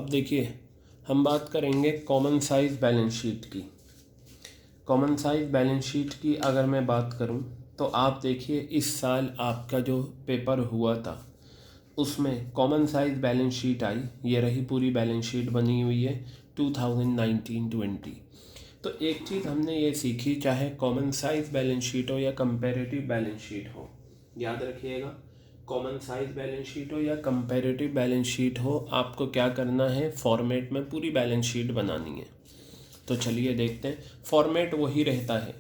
अब देखिए, हम बात करेंगे कॉमन साइज़ बैलेंस शीट की। कॉमन साइज़ बैलेंस शीट की अगर मैं बात करूं तो आप देखिए, इस साल आपका जो पेपर हुआ था उसमें कॉमन साइज़ बैलेंस शीट आई। ये रही पूरी बैलेंस शीट बनी हुई है 2019-20। तो एक चीज़ हमने ये सीखी, चाहे कॉमन साइज़ बैलेंस शीट हो या कंपैरेटिव बैलेंस शीट हो, याद रखिएगा, कॉमन साइज़ बैलेंस शीट हो या कंपैरेटिव बैलेंस शीट हो, आपको क्या करना है, फॉर्मेट में पूरी बैलेंस शीट बनानी है। तो चलिए देखते हैं। फॉर्मेट वही रहता है,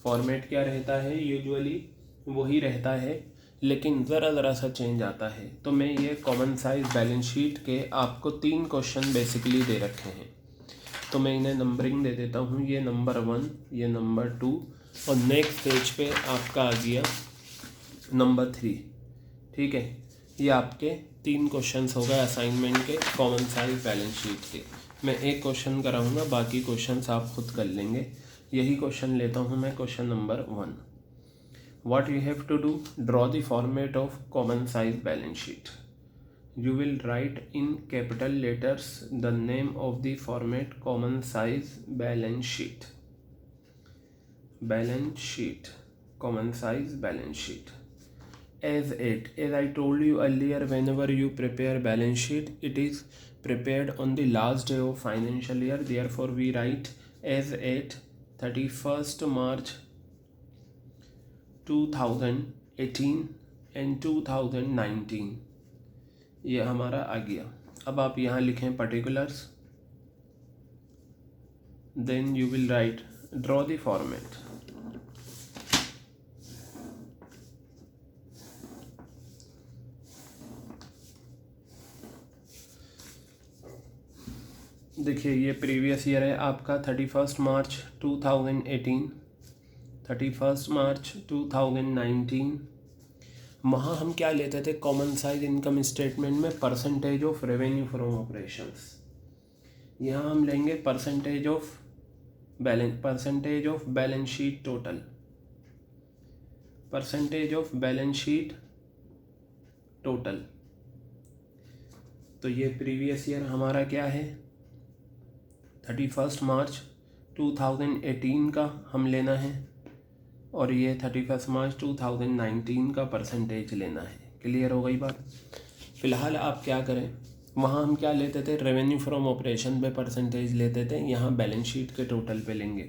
फॉर्मेट क्या रहता है, यूजुअली वही रहता है, लेकिन ज़रा सा चेंज आता है। तो मैं ये कॉमन साइज़ बैलेंस शीट के आपको 3 क्वेश्चन बेसिकली दे रखे हैं, तो मैं इन्हें नंबरिंग दे देता हूँ। ये नंबर 1, ये नंबर 2 और नेक्स्ट पेज पे आपका आ गया नंबर 3। ठीक है, ये आपके 3 क्वेश्चंस हो गए असाइनमेंट के कॉमन साइज बैलेंस शीट के। मैं एक क्वेश्चन कराऊंगा, बाकी क्वेश्चंस आप खुद कर लेंगे। यही क्वेश्चन लेता हूँ मैं, question number 1। What you have to do, draw the format of common size balance sheet. You will write in capital letters the name of the format common size balance sheet. Balance sheet, common size balance sheet. As I told you earlier, whenever you prepare balance sheet, it is prepared on the last day of financial year. Therefore, we write as at 31st March 2018 and 2019. ये हमारा आ गया। अब आप यहाँ लिखें particulars, then you will write draw the format. देखिए, ये previous year है आपका 31 मार्च 2018, 31 मार्च 2019। वहाँ हम क्या लेते थे, कॉमन साइज इनकम स्टेटमेंट में percentage of revenue from operations. यहाँ हम लेंगे percentage of balance sheet total, percentage of balance sheet total. तो ये प्रीवियस ईयर हमारा क्या है, 31 मार्च 2018 का हम लेना है, और ये 31 मार्च 2019 का परसेंटेज लेना है। क्लियर हो गई बात। फ़िलहाल आप क्या करें, वहाँ हम क्या लेते थे, रेवेन्यू फ्रॉम ऑपरेशन पे परसेंटेज लेते थे, यहाँ बैलेंस शीट के टोटल पे लेंगे।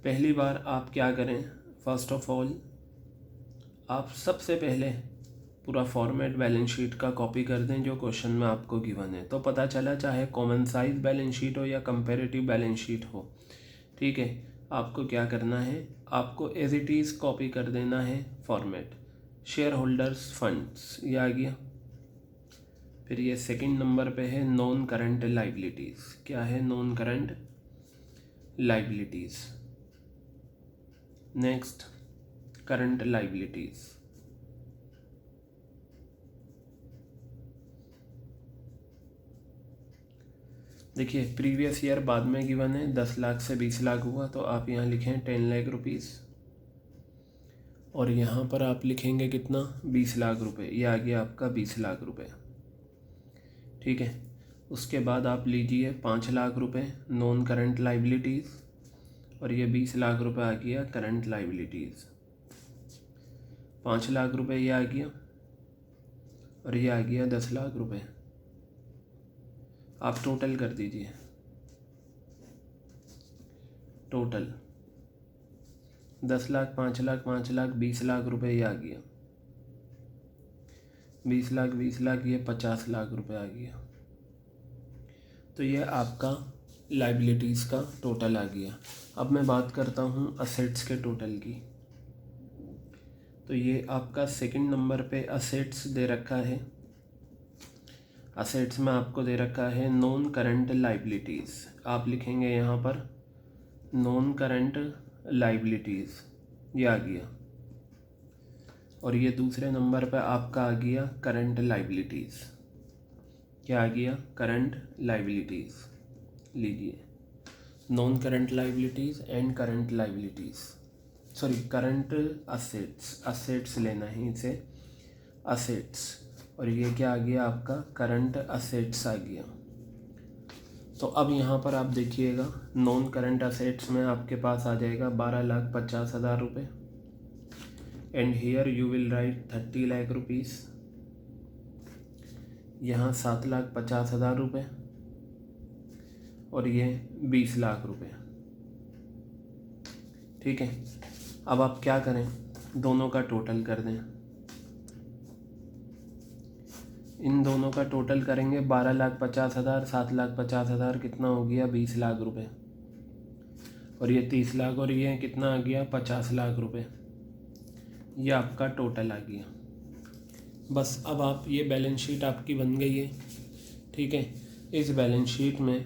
पहली बार आप क्या करें, फर्स्ट ऑफ ऑल आप सबसे पहले पूरा फॉर्मेट बैलेंस शीट का कॉपी कर दें जो क्वेश्चन में आपको गिवन है। तो पता चला, चाहे कॉमन साइज बैलेंस शीट हो या कंपैरेटिव बैलेंस शीट हो, ठीक है, आपको क्या करना है, आपको एज इट इज़ कॉपी कर देना है फॉर्मेट। शेयर होल्डर्स फंड्स, ये आ गया। फिर ये सेकंड नंबर पे है नॉन करंट लाइबिलिटीज़। क्या है, non current liabilities. Next current liabilities. देखिए, प्रीवियस ईयर बाद में गिवन है, 10 लाख से 20 लाख हुआ, तो आप यहाँ लिखें 10 लाख रुपीज़, और यहाँ पर आप लिखेंगे कितना, 20 लाख रुपए। ये आ गया आपका 20 लाख रुपए। ठीक है, उसके बाद आप लीजिए 5 लाख रुपए नॉन करंट लाइबिलिटीज़, और ये 20 लाख रुपए आ गया करंट लाइबिलिटीज़। 5 लाख रुपए ये आ गया, और ये आ गया 10 लाख रुपए। आप टोटल कर दीजिए, टोटल 10 लाख, 5 लाख, 5 लाख, 20 लाख रुपए ये आ गया, 20 लाख, 20 लाख, ये 50 लाख रुपए आ गया। तो ये आपका लाइबिलिटीज़ का टोटल आ गया। अब मैं बात करता हूँ असेट्स के टोटल की। तो ये आपका सेकंड नंबर पे असेट्स दे रखा है। असेट्स में आपको दे रखा है नॉन करंट लाइबिलिटीज़। आप लिखेंगे यहाँ पर नॉन करंट लाइबिलिटीज़, ये आ गया। और ये दूसरे नंबर पे आपका आ गया करंट लाइबिलिटीज़। क्या आ गया, करंट लाइबिलिटीज़। लीजिए, non current liabilities and current liabilities, sorry current assets, assets लेना है इसे, असेट्स। और ये क्या आ गया आपका, करंट असेट्स आ गया। तो अब यहाँ पर आप देखिएगा नॉन करंट असेट्स में आपके पास आ जाएगा 12,50,000 रुपये, and here you will right 30 lakh rupees, यहाँ 7,50,000 रुपये, और ये 20 लाख रुपये। ठीक है, अब आप क्या करें, दोनों का टोटल कर दें। इन दोनों का टोटल करेंगे 12,50,000, 7,50,000 कितना हो गया 20 लाख रुपए, और ये 30 लाख, और ये कितना आ गया 50 लाख रुपए। ये आपका टोटल आ गया। बस अब आप ये बैलेंस शीट आपकी बन गई है। ठीक है, इस बैलेंस शीट में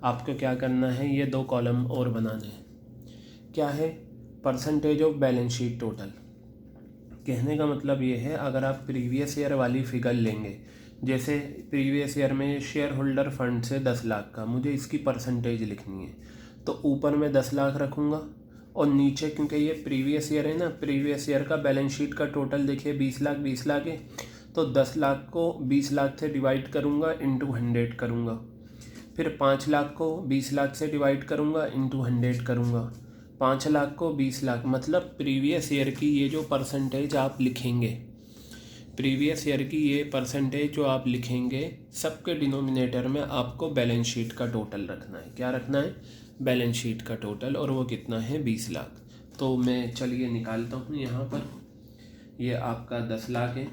आपको क्या करना है, ये 2 कॉलम और बनाने हैं। क्या है, percentage of balance sheet total. कहने का मतलब ये है, अगर आप प्रीवियस ईयर वाली फिगर लेंगे, जैसे प्रीवियस ईयर में शेयर होल्डर फंड से 10 लाख का, मुझे इसकी परसेंटेज लिखनी है, तो ऊपर मैं 10 लाख रखूँगा, और नीचे क्योंकि ये प्रीवियस ईयर है ना, प्रीवियस ईयर का बैलेंस शीट का टोटल देखिए 20 लाख 20 लाख है, तो 10 लाख को 20 लाख से डिवाइड करूँगा, इंटू 100 करूँगा, फिर 5 लाख को 20 लाख से डिवाइड करूँगा, इंटू 100 करूँगा, 5 लाख को 20 लाख, मतलब प्रीवियस ईयर की ये जो परसेंटेज आप लिखेंगे, प्रीवियस ईयर की ये परसेंटेज जो आप लिखेंगे, सबके डिनोमिनेटर में आपको बैलेंस शीट का टोटल रखना है। क्या रखना है, बैलेंस शीट का टोटल, और वो कितना है 20 लाख। तो मैं चलिए निकालता हूँ यहाँ पर, ये आपका 10 लाख है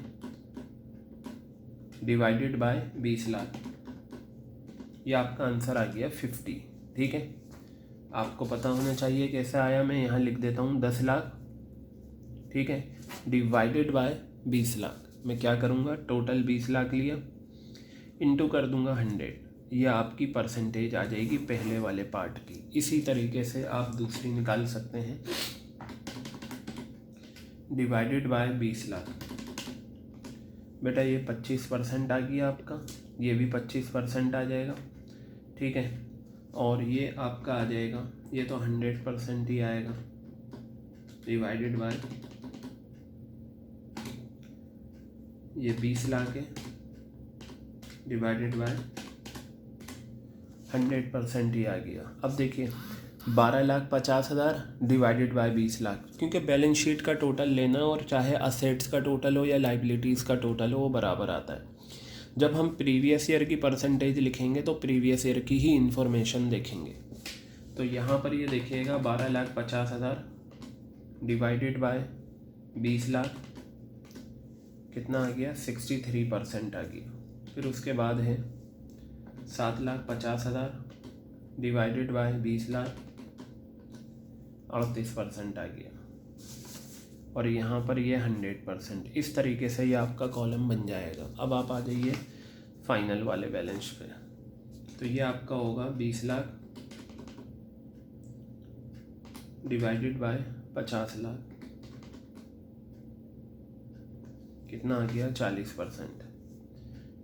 डिवाइडेड बाय 20 लाख, ये आपका आंसर आ गया 50। ठीक है, आपको पता होना चाहिए कैसे आया, मैं यहाँ लिख देता हूँ 10 लाख, ठीक है, डिवाइडेड बाय 20 लाख। मैं क्या करूँगा, टोटल 20 लाख लिया, इंटू कर दूँगा 100, ये आपकी परसेंटेज आ जाएगी पहले वाले पार्ट की। इसी तरीके से आप दूसरी निकाल सकते हैं, डिवाइडेड बाय 20 लाख। बेटा ये 25% आ गया आपका, ये भी 25% आ जाएगा। ठीक है, और ये आपका आ जाएगा, ये तो 100% ही आएगा, डिवाइडेड बाय ये 20 लाख है, डिवाइडेड बाय 100% ही आ गया। अब देखिए 12,50,000 डिवाइडेड बाय 20 लाख, क्योंकि बैलेंस शीट का टोटल लेना, और चाहे असेट्स का टोटल हो या लाइबिलिटीज़ का टोटल हो, वो बराबर आता है। जब हम प्रीवियस ईयर की परसेंटेज लिखेंगे तो प्रीवियस ईयर की ही इंफॉर्मेशन देखेंगे। तो यहाँ पर ये देखिएगा 12,50,000 डिवाइडेड बाय 20 लाख कितना आ गया, 63% आ गया। फिर उसके बाद है 7,50,000 डिवाइडेड बाय 20 लाख 38% आ गया, और यहाँ पर ये 100%। इस तरीके से ये आपका कॉलम बन जाएगा। अब आप आ जाइए फाइनल वाले बैलेंस पे, तो ये आपका होगा 20 लाख डिवाइडेड बाय 50 लाख कितना आ गया, 40%।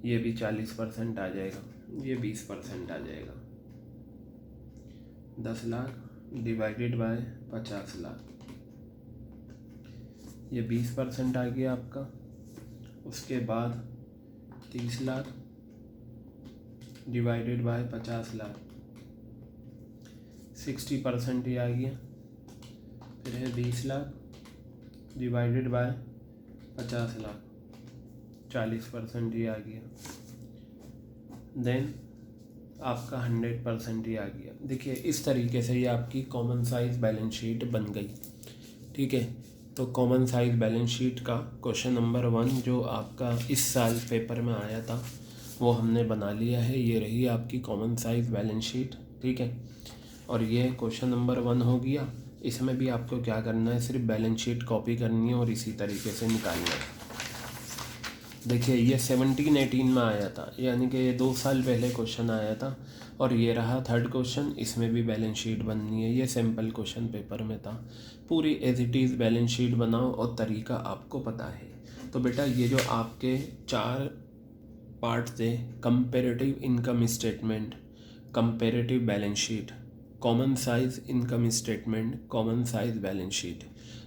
ये भी 40% आ जाएगा, ये 20% आ जाएगा। 10 लाख डिवाइडेड बाय 50 लाख, ये 20% आ गया आपका। उसके बाद 30 लाख डिवाइडेड बाय 50 लाख, 60% ही आ गया। फिर है 20 लाख डिवाइडेड बाय 50 लाख, 40% ही आ गया। देन आपका 100% ही आ गया। देखिए इस तरीके से ये आपकी कॉमन साइज़ बैलेंस शीट बन गई। ठीक है, तो कॉमन साइज़ बैलेंस शीट का क्वेश्चन नंबर 1 जो आपका इस साल पेपर में आया था वो हमने बना लिया है। ये रही आपकी कॉमन साइज़ बैलेंस शीट। ठीक है, और ये क्वेश्चन नंबर 1 हो गया। इसमें भी आपको क्या करना है, सिर्फ बैलेंस शीट कॉपी करनी है और इसी तरीके से निकालना है। देखिए ये 17-18 में आया था, यानी कि ये 2 साल पहले क्वेश्चन आया था, और ये रहा थर्ड क्वेश्चन। इसमें भी बैलेंस शीट बननी है। ये सैम्पल क्वेश्चन पेपर में था। पूरी as it is balance sheet बनाओ और तरीका आपको पता है। तो बेटा ये जो आपके 4 पार्ट थे, comparative income statement, comparative balance sheet, common size income statement, common size balance sheet,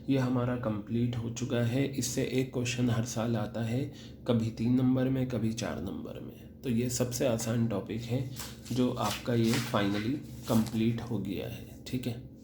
ये हमारा कंप्लीट हो चुका है। इससे एक क्वेश्चन हर साल आता है, कभी 3 नंबर में, कभी 4 नंबर में। तो ये सबसे आसान टॉपिक है जो आपका ये फाइनली कंप्लीट हो गया है। ठीक है।